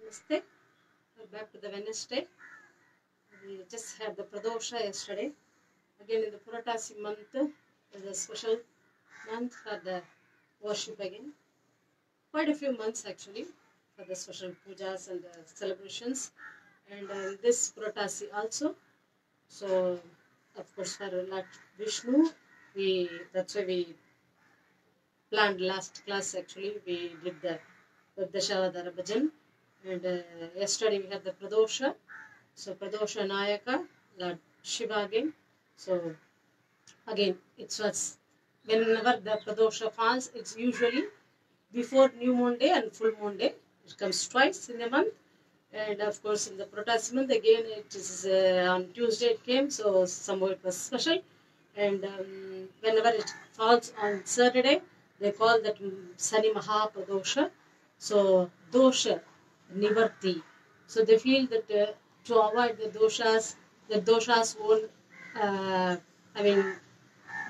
Namaste. Back to the Wednesday. We just had the Pradosha yesterday. Again in the Puratasi month is a special month for the worship again. Quite a few months actually for the special pujas and the celebrations. And this Puratasi also. So of course for Lord Vishnu, that's why we planned last class actually. We did the Natha Shiva Bhajan. And yesterday we had the Pradosha. So Pradosha Nayaka, Lord Shiva again. So again, it was whenever the Pradosha falls, it's usually before New Moon Day and Full Moon Day. It comes twice in a month. And of course in the Pradosha month again, it is on Tuesday it came. So somehow it was special. And whenever it falls on Saturday, they call that Sani Maha Pradosha. So Dosha Nivarti. So they feel that to avoid the doshas won't,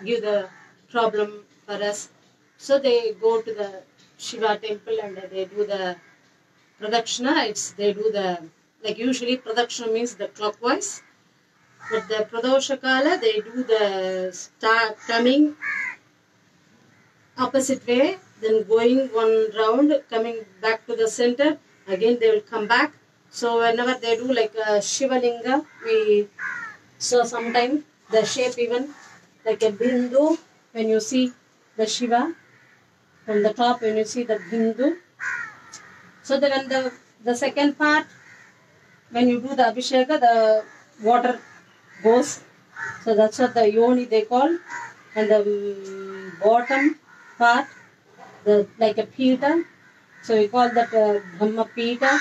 give the problem for us. So they go to the Shiva temple and they do the pradakshina. They do the, like usually pradakshina means the clockwise. But the Pradosha Kala, they do the coming opposite way, then going one round, coming back to the center. Again, they will come back. So whenever they do like a Shiva Linga, we saw sometime the shape even like a Bindu. When you see the Shiva from the top, when you see the Bindu. So then when the second part, when you do the Abhisheka, the water goes. So that's what the Yoni they call. And the bottom part, like a Pita. So we call that Brahma Pita.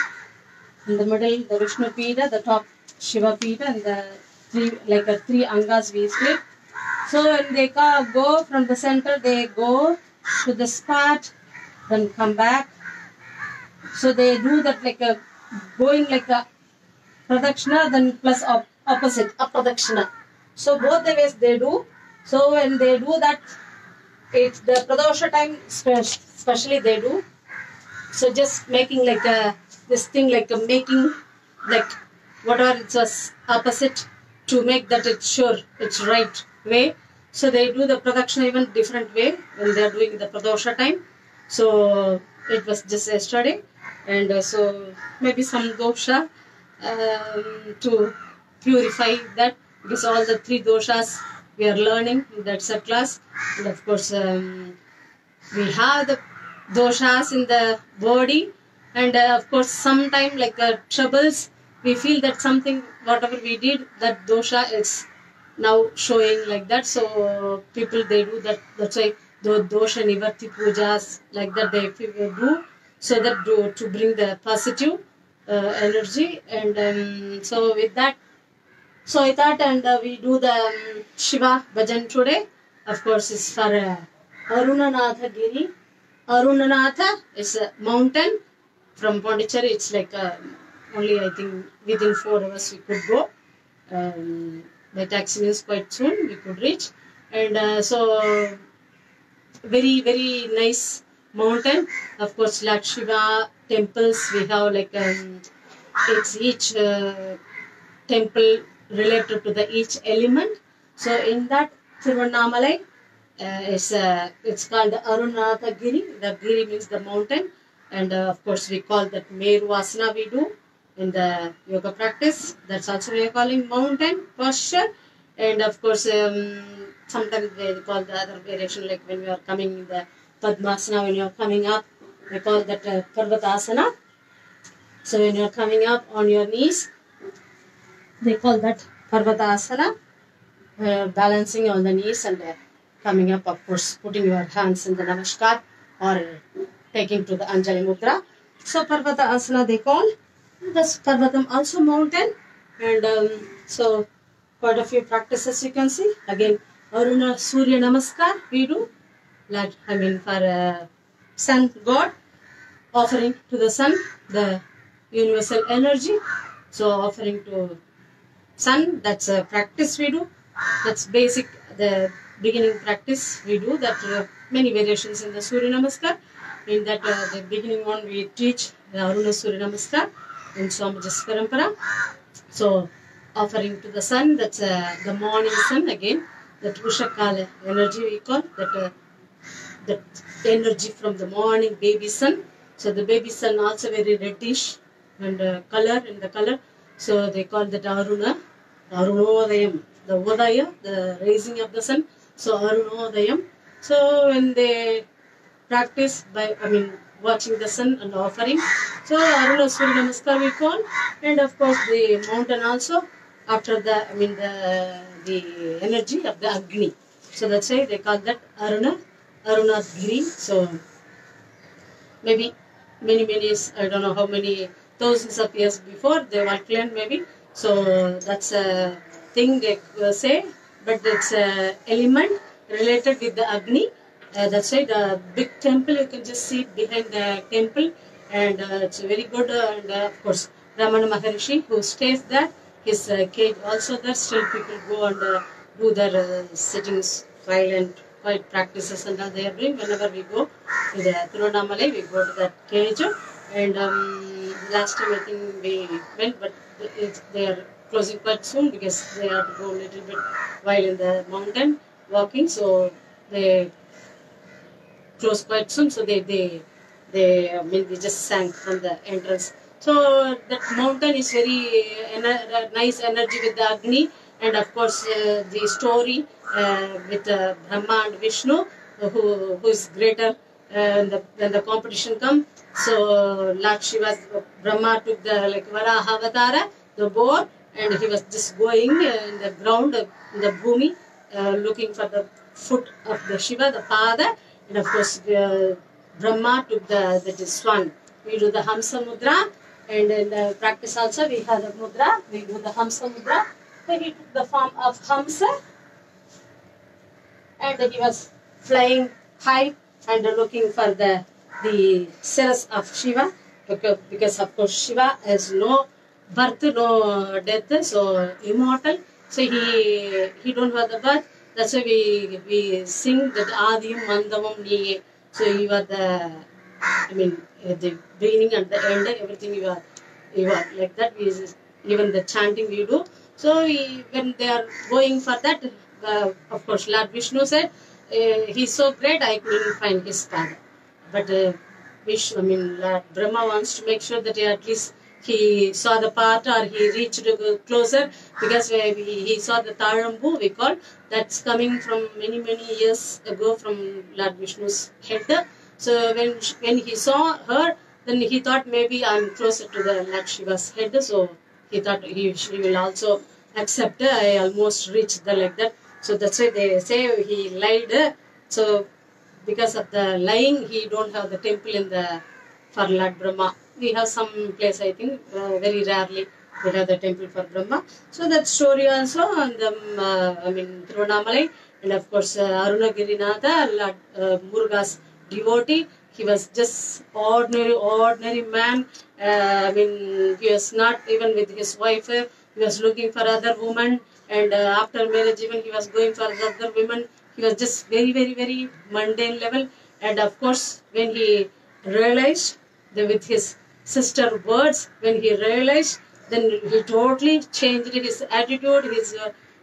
In the middle, the Vishnu Pita, the top Shiva Pita, and the three Angas we split. So when they go from the center, they go to the spot, then come back. So they do that like a going like a pradakshina, then plus opposite apradakshina. So both the ways they do. So when they do that, it's the Pradosha time, especially they do. So just making like this thing like making like whatever it was opposite to make that it's sure it's right way. So they do the production even different way when they are doing the Pradosha time. So it was just yesterday, and so maybe some dosha to purify that, because all the three doshas we are learning in that set class. And of course we have the doshas in the body, and of course sometime like troubles, we feel that something whatever we did, that dosha is now showing like that. So people they do that, that's why the dosha nivarti pujas like that they do, so that to bring the positive energy. And so with that, so I thought, and we do the Shiva Bhajan today. Of course it's for Arunagiri. Arunanatha is a mountain from Pondicherry. It's like only I think within 4 hours we could go. The taxi means quite soon we could reach. And so very, very nice mountain. Of course, Lord Shiva temples, we have like it's each temple related to the each element. So in that Tiruvannamalai, it's called Arunagiri. The Giri means the mountain, and of course we call that Meruvasana we do in the yoga practice. That's also we are calling mountain posture. And of course sometimes they call the other variation, like when we are coming in the Padmasana, when you are coming up, they call that Parvatasana. So when you are coming up on your knees, they call that Parvatasana, balancing on the knees and coming up, of course, putting your hands in the Namaskar or taking to the Anjali Mudra. So Parvata Asana they call. This Parvatam also mountain. And so quite a few practices you can see. Again, Aruna Surya Namaskar we do. Like, for sun god, offering to the sun, the universal energy. So offering to sun, that's a practice we do. That's basic, the beginning practice we do. That many variations in the Surya Namaskar. In that the beginning one we teach the Aruna Surya Namaskar. in Swamij's parampara. So offering to the sun, that's the morning sun again, that Ushakala energy we call, that energy from the morning baby sun. So the baby sun also very reddish and color in the color. So they call that Arunodayam, the Udaya, the raising of the sun. So Arunodayam. So when they practice by, watching the sun and offering. So Aruna Surya Namaskar we call, and of course the mountain also after the energy of the Agni. So that's why they call that Arunagiri. So maybe many years, I don't know how many thousands of years before they were claimed maybe. So that's a thing they say, but it's a element related with the Agni. That's why the big temple, you can just see behind the temple, and it's very good. And of course, Ramana Maharishi who stays there, his cage also there. Still people go and do their sittings, silent, quiet practices, and all they are doing. Whenever we go to the Tiruvannamalai, we go to that cage. And last time I think we went, but they are closing quite soon because they have to go a little bit while in the mountain walking. So they close quite soon, so they just sank from the entrance. So that mountain is very nice energy with the Agni, and of course the story with Brahma and Vishnu, who is greater when the competition come. So Lord Shiva, Brahma took the Varaha Avatara, the boar, and he was just going in the ground, in the bhumi, looking for the foot of the Shiva, the father. And of course, Brahma took that is swan. We do the Hamsa Mudra, and in the practice also we have the Mudra. We do the Hamsa Mudra. So he took the form of Hamsa, and he was flying high and looking for the cells of Shiva, because of course Shiva has no birth, no death, so immortal. So he don't have the birth. That's why we sing that Adim Mandavam Niye. So you are the the beginning and the end, everything you are like that. Even the chanting we do. So when they are going for that, of course Lord Vishnu said, he's so great I couldn't find his father. But Lord Brahma wants to make sure that at least he saw the part, or he reached closer, because he saw the Tarambu, we call, that's coming from many years ago from Lord Vishnu's head. So when he saw her, then he thought maybe I'm closer to the Lord Shiva's head, so he thought he will also accept. I almost reached like that. So that's why they say he lied. So because of the lying, he don't have the temple for Lord Brahma. We have some place, I think, very rarely we have the temple for Brahma. So that story also on the Tiruvannamalai, and of course Arunagiri Natha, Lord Muruga's devotee. He was just ordinary man. He was not even with his wife. He was looking for other women, and after marriage even he was going for other women. He was just very mundane level. And of course when he realized with his sister words, when he realized, then he totally changed his attitude, his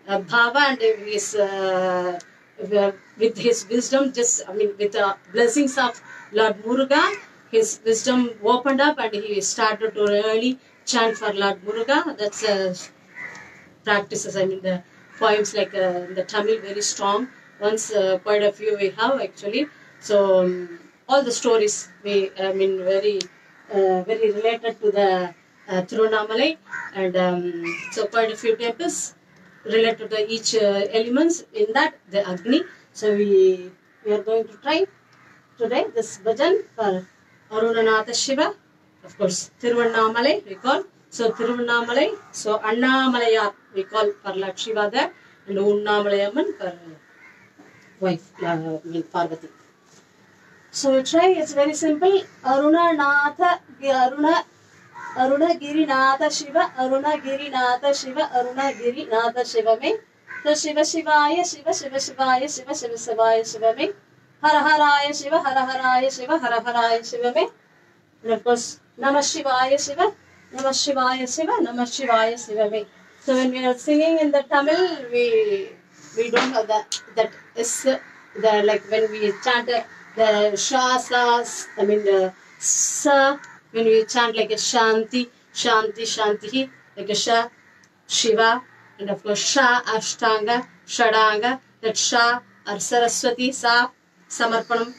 bhava, and his with his wisdom, with the blessings of Lord Muruga, his wisdom opened up and he started to really chant for Lord Muruga. That's practices, the poems like the Tamil very strong. Once quite a few we have actually. So all the stories very related to the Tiruvannamalai, and so quite a few temples related to each elements in that the Agni. So we are going to try today this bhajan for Arunagiri Natha Shiva. Of course Tiruvannamalai we call. So Tiruvannamalai, so Annamalayar we call for Lord Shiva there, and Unnamalayamman for wife Parvati. So try, it's very simple. Arunagiri Natha Shiva, Arunagiri Natha Shiva, Arunagiri Natha Shiva me. So Shiva Shivaya, Shiva Shiva Shivaya, Shiva Shiva Shivaya, Shiva me. Hara Haraya Shiva, Hara Haraya Shiva, Hara Haraya Shiva me. And of course, Namah Shivaya Shiva, Namah Shivaya Shiva, Namah Shivaya Shiva me. So when we are singing in the Tamil, we don't have that is the like when we chant the sha sa, I mean the sa, when we chant like a shanti, shanti, shanti, like a sha, Shiva, and of course sha, ashtanga, shadanga, that sha or Saraswati, sa, samarpanam,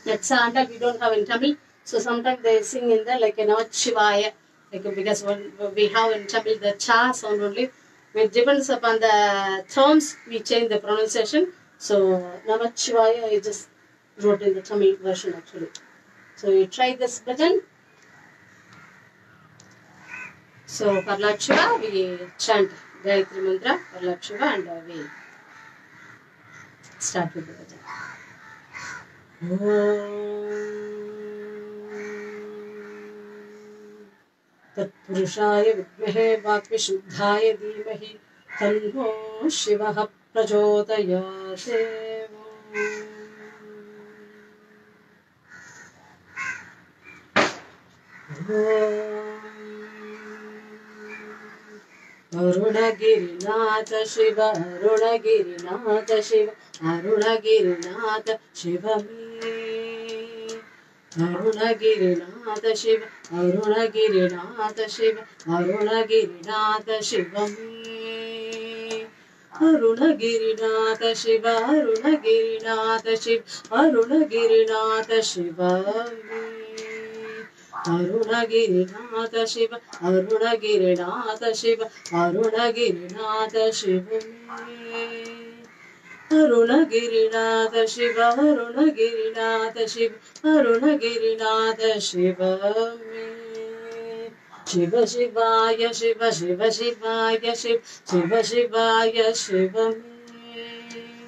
that sa and we don't have in Tamil. So sometimes they sing in the like a Namah Shivaya, like because when we have in Tamil the cha sound only. It depends upon the terms, we change the pronunciation. So Namah Shivaya I just wrote in the Tamil version actually. So you try this button. So for Lord Shiva we chant Gayatri Mantra for Lord Shiva and we start with the bhajan. तत्पुरुषाय विद्महे वाक्विशुद्धाय धीमहि तन्नो शिवः प्रचोदयात् अरुणगिरिनाथ Shiv अरुणगिरिनाथ Shiv अरुणगिरिनाथ Shiv Arunagiri Natha Shiva, Arunagiri Natha Shiva, Arunagiri Natha Shiva me. Arunagiri Natha Shiva, Arunagiri Natha Shiva, Arunagiri Natha Shiva me. Arunagiri Natha Shiva, Arunagiri Natha Shiva, Arunagiri Natha Shiva me. Arunagiri Natha Shiva, Arunagiri Natha Shiva, Arunagiri Natha Shiva me. Shiva Shivaya Shiva, Shiva Shivaya Shiva, Shiva Shivaya Shiva me.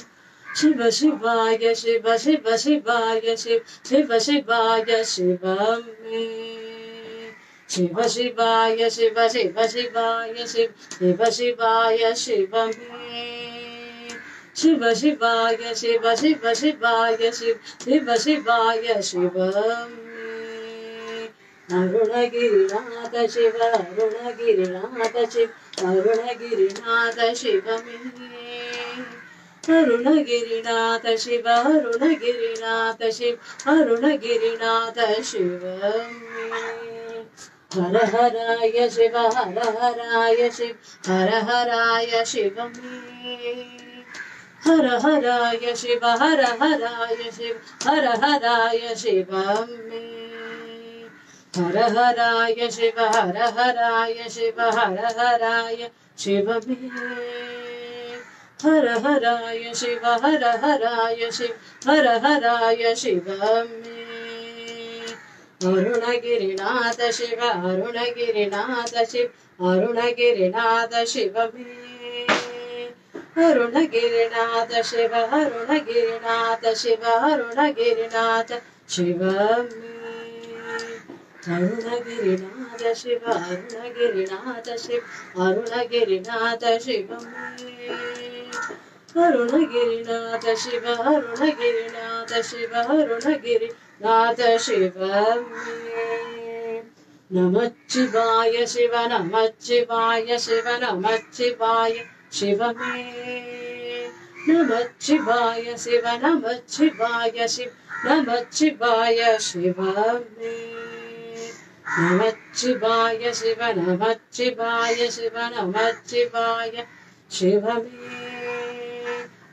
Shiva Shivaya Shiva, Shiva Shivaya Shiva, Shiva Shivaya Shiva me. Shiva Shivaya Shiva, Shiva Shivaya Shiva, Shiva Shivaya Shiva me. Shiva Shivaya Shiva, Shiva Shivaya Shiva, Shiva Shivaya Shiva me. Arunagiri Natha Shiva, Arunagiri Natha Shiva, Arunagiri Natha Shiva me. Arunagiri Natha Shiva, Arunagiri Natha Shiva, Arunagiri Natha Shiva me. Hara Haraya Shiva, Hara Haraya Shiva, Hara Haraya Shiva me. Hara Haraya Shiva, Hara Haraya Shiva, Hara Haraya Shiva me. Hara Haraya Shiva, Hara Haraya Shiva, Hara Haraya Shiva me. Hara Haraya Shiva, Hara Haraya Shiva, Hara Haraya Shiva me. Arunagiri Natha Shiva, Arunagiri Natha Shiva, Arunagiri Natha Shiva me. Arunagiri Natha Shiva, Arunagiri Natha Shiva, Arunagiri Natha Shiva me. Arunagiri Natha Shiva, Arunagiri Natha Shiva, Arunagiri Natha Shiva me. Arunagiri Natha Shiva, Arunagiri Natha Shiva, Arunagiri Natha Shiva me. Namah Shivaya Shiva, Namah Shivaya Shiva, Namah Shivaya Shiva me. Namah Shivaya Shiva, Namah Shivaya Shiva, Namah Shivaya Shiva me. Namah Shivaya Shiva, Namah Shivaya Shiva, Namah Shivaya Shiva me.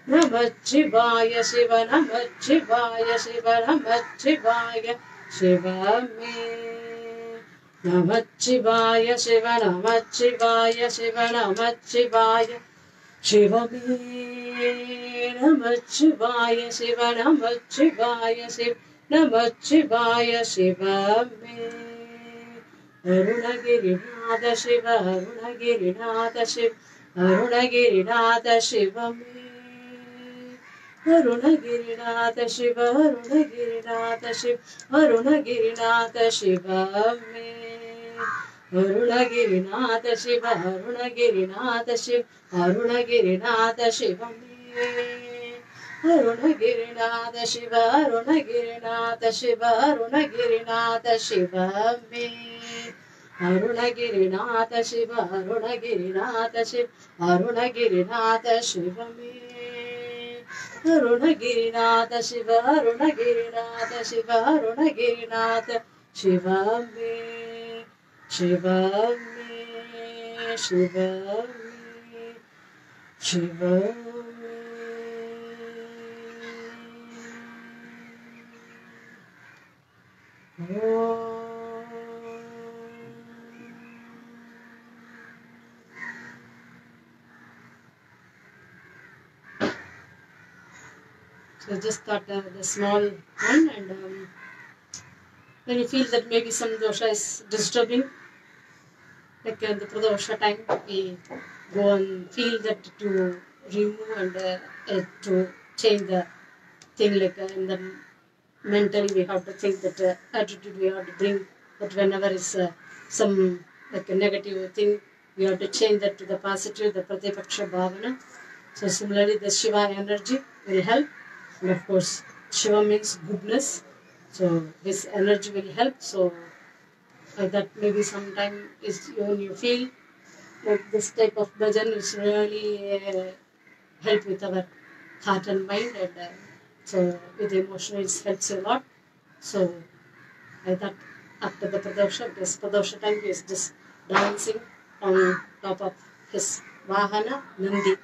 Namah Shivaya Shiva, Namah Shivaya Shiva, Namah Shivaya Shiva me. Namah Shivaya Shiva, Namah Shivaya Shiva, Namah Shivaya Shiva me. Namah Shivaya Shiva, Namah Shivaya Shiva, Namah Shivaya Shiva me. Arunagiri Natha Shiva, Arunagiri Natha Shiva, Arunagiri Natha Shiva me. Arunagiri Natha Shiva, Arunagiri Natha Shiva, Arunagiri Natha Shiva me. Arunagiri Natha Shiva, Arunagiri Natha Shiva, Arunagiri Natha Shiva me. Arunagiri Natha Shiva, Arunagiri Natha Shiva, Arunagiri Natha Shiva me. Arunagiri Natha Shiva, Arunagiri Natha Shiva, Arunagiri Natha Shiva me. Arunagiri Natha Shiva, Arunagiri Natha Shiva, Arunagiri Natha Shiva me. Shiva me, Shiva me, Shiva me. Oh. So just thought the small one, and when you feel that maybe some dosha is disturbing, like in the pradosha time, we go and feel that to remove and to change the thing, like in the mentally we have to think that attitude we have to bring, that whenever is some like a negative thing, we have to change that to the positive, the Pratipaksha Bhavana. So similarly, the Shiva energy will help. And of course, Shiva means goodness. So this energy will help. So that maybe sometime is when you feel like this type of bhajan is really help with our heart and mind, and so with emotional it helps a lot. So I thought after the Pradosha, because Pradosha time he is just dancing on top of his Vahana, Nandi.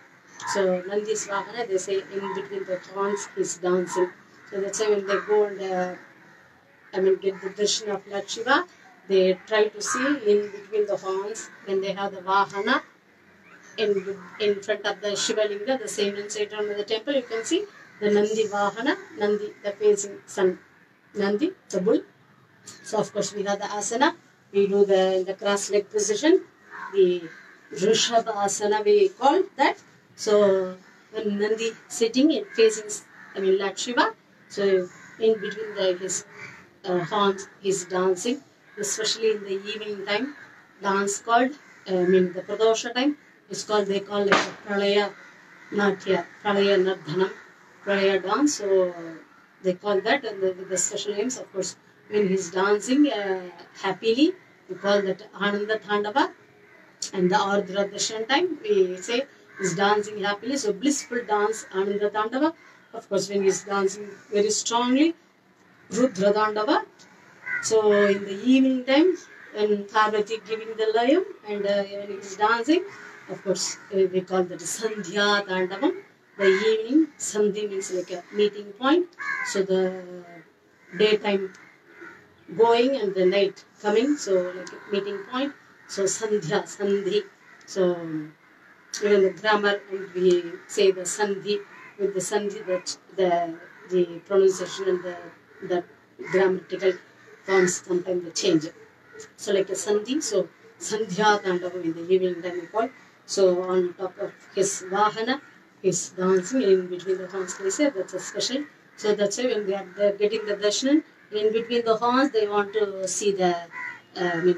So Nandi's Vahana, they say in between the horns he's dancing. So that's why when they go and get the darshan of Lord Shiva, they try to see in between the horns when they have the Vahana in front of the Shiva Linga, the same inside of the temple, you can see the Nandi Vahana, Nandi, the facing sun, Nandi, the bull. So of course we have the asana, we do the cross leg position, the Rishabha asana we call that. So when Nandi sitting, it facing, Lord Shiva. So in between his horns, he's dancing, especially in the evening time. Dance called, the Pradosha time. It's called, they call it Pralaya Natya, Pralaya Nardhanam, Pralaya dance. So they call that, and with the special names, of course. When he's dancing happily, we call that Ananda Tandava. And the Ardhra Darshan time, we say he's dancing happily. So blissful dance, Ananda Tandava. Of course, when he's dancing very strongly, Rudra Tandava. So in the evening time, when Parvati giving the layam, and when he's dancing, of course, we call that Sandhya Tandavam. The evening, Sandhi means like a meeting point. So the daytime going and the night coming, so like a meeting point. So Sandhya, Sandhi. So even the grammar, and we say the Sandhi with the Sandhi, that the pronunciation and the grammatical forms sometimes they change. So like a Sandhi, so Sandhya Tandavam in the evening time we call. So on top of his Vahana, he's dancing in between the horns, they say that's a special. So that's why when they're getting the darshan, in between the horns, they want to see the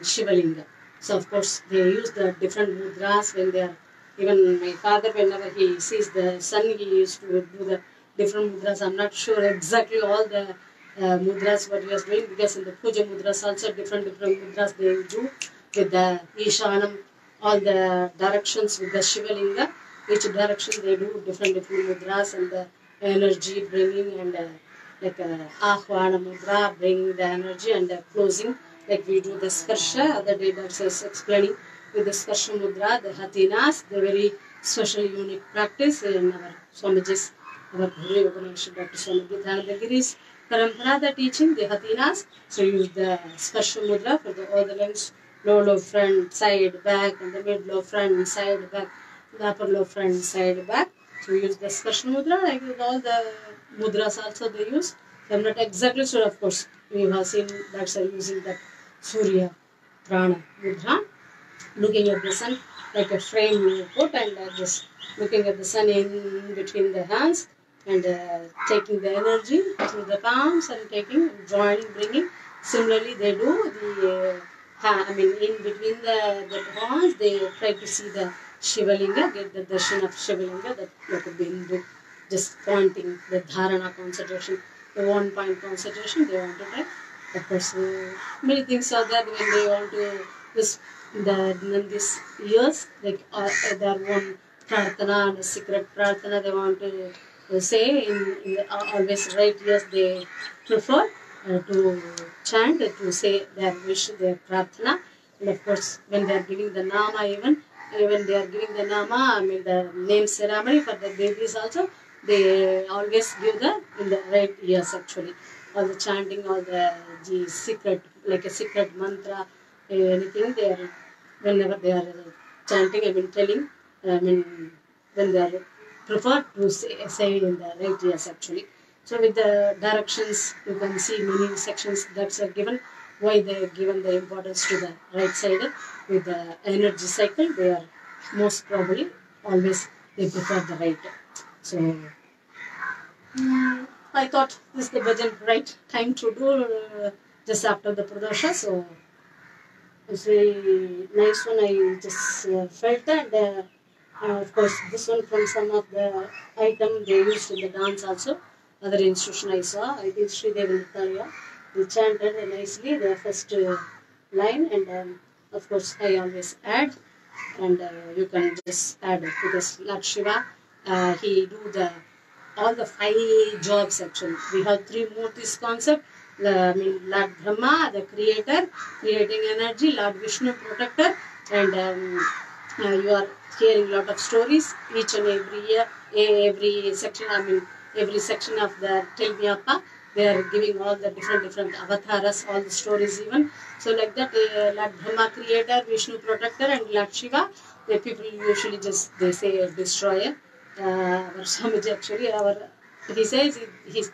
Shiva Linga. So of course they use the different mudras when they are, even my father, whenever he sees the sun, he used to do the different mudras. I'm not sure exactly all the mudras what he was doing, because in the puja mudras also different mudras they do with the Ishanam, all the directions with the Shiva Linga. Each direction they do different mudras, and the energy bringing, and like Ahvana mudra bringing the energy, and closing. Like we do the Sparsha, other day Dr. is explaining with the Sparsha mudra, the Hatinas, the very special unique practice in our Swamiji's, our Guru Yogacharini Dr. Swami Dhanadagiri's Parampara, the teaching, the Hatinas. So use the Sparsha mudra for all the limbs, low, front, side, back, and the mid, low, front, side, back, the upper, low, front, side, back. So use the Sparsha mudra, like with all the mudras also they use. So I'm not exactly sure, of course. We have seen that using that Surya Prana mudra, looking at the sun like a frame you put, and just looking at the sun in between the hands, and taking the energy through the palms and taking, joining, bringing. Similarly, they do the, in between the hands, they try to see the Shiva Linga, get the darshan of Shiva Linga, that like Bindu, just pointing the dharana concentration, the 1 point concentration they want to try. Of course, many things are that when they want to this in these years, like their own prarthana and secret prarthana they want to say in the, always right years they prefer to chant, to say their wish, their prarthana. And of course, when they are giving the nama, even they are giving the nama, I mean the name ceremony for the babies also, they always give the in the right years actually. All the chanting, all the secret, like a secret mantra, anything they are, whenever they are chanting, I mean telling, I mean when they are prefer to say in the right years actually. So with the directions, you can see many sections that's given. Why they are given the importance to the right side with the energy cycle, they are most probably always they prefer the right. So I thought this is the bhajan right time to do just after the pradosha. So it's very nice one. I just felt that. Of course, this one from some of the item they used in the dance also. Other institution I saw, I think Sri Devanatharya, they chanted nicely the first line, and of course I always add, and you can just add because Lord Shiva, he do the all the 5 jobs actually. We have 3 Murtis concept. I mean, Lord Brahma, the creator, creating energy, Lord Vishnu, protector, and you are hearing a lot of stories each and every year, every section, I mean, every section of the Tell Me Appa, they are giving all the different avatars, all the stories even. So like that, Lord Brahma, creator, Vishnu, protector, and Lord Shiva, the people usually just, they say destroyer. Our Swamiji actually, he says he's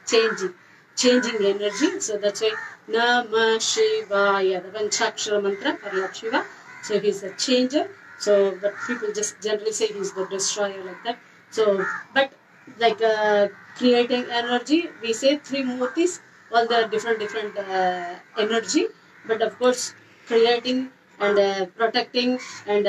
changing energy. So that's why Namah Shivaya, the Panchakshara mantra for Lord Shiva. So he's a changer. So, but people just generally say he's the destroyer like that. So, but like creating energy, we say 3 murtis, all the different energy. But of course, creating and protecting and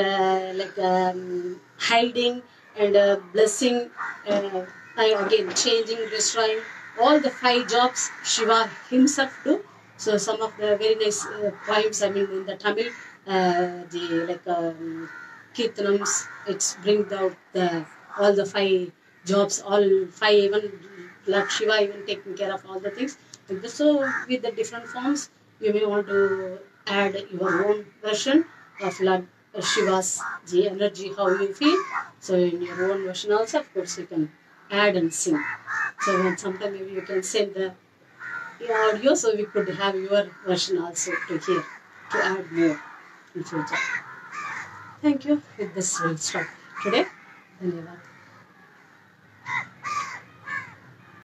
hiding and blessing, again changing, destroying, all the 5 jobs Shiva himself do. So some of the very nice poems, I mean in the Tamil, the like kirtanams, it's bring out the all the 5 jobs, all 5, even Lord Shiva even taking care of all the things. And so with the different forms, you may want to add your own version of Lord Shiva's the energy, how you feel. So in your own version also, of course, you can add and sing. So when sometime maybe you can send the audio, so we could have your version also to hear, to add more in future. Thank you. With this we'll stop today. Dhanyavad.